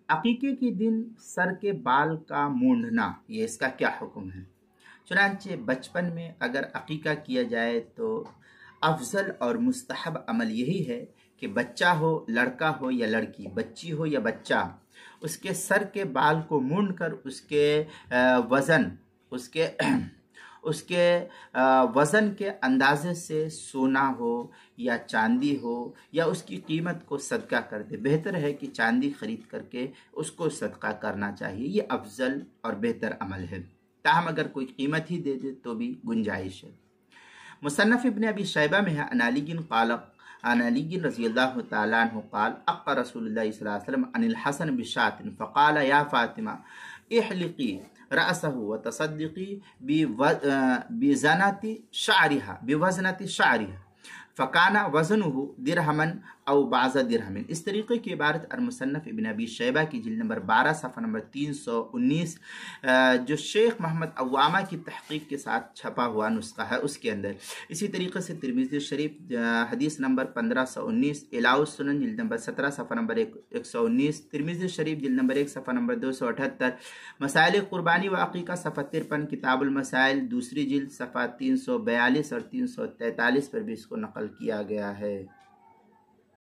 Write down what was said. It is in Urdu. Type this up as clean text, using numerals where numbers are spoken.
عقیقے کے دن سر کے بال کا مونڈنا، یہ اس کا کیا حکم ہے؟ چنانچہ بچپن میں اگر عقیقہ کیا جائے تو افضل اور مستحب عمل یہی ہے کہ بچہ ہو، لڑکا ہو یا لڑکی، بچی ہو یا بچہ، اس کے سر کے بال کو مونڈ کر اس کے وزن اس کے وزن کے اندازے سے سونا ہو یا چاندی ہو یا اس کی قیمت کو صدقہ کر دے۔ بہتر ہے کہ چاندی خرید کر کے اس کو صدقہ کرنا چاہیے، یہ افضل اور بہتر عمل ہے۔ تاہم اگر کوئی قیمت ہی دے دے تو بھی گنجائش ہے۔ مصنف ابن ابی شیبہ میں ہے عن علی رضی اللہ تعالیٰ عنہ قال اقى رسول اللہ صلی اللہ علیہ وسلم عن الحسن بشاة فقال یا فاطمہ احلقی رأسه وتصدقی بوزنة شعرها فکان وزنه درہما او بعض درہم۔ اس طریقے کی عبارت المصنف ابن ابی شیبہ کی جلد نمبر 12 صفحہ نمبر 319 جو شیخ محمد عوامہ کی تحقیق کے ساتھ چھپا ہوا نسخہ ہے اس کے اندر۔ اسی طریقے سے ترمذی شریف حدیث نمبر 1519، اعلاء السنن جلد نمبر 17 صفحہ نمبر 119، ترمذی شریف جلد نمبر 1 صفحہ نمبر 278، مسائل قربانی و عقیقہ صفحہ 53، کتاب المسائل دوسری جلد صفحہ 342 اور 343 پر بھی اس کو نقل کیا گیا ہے۔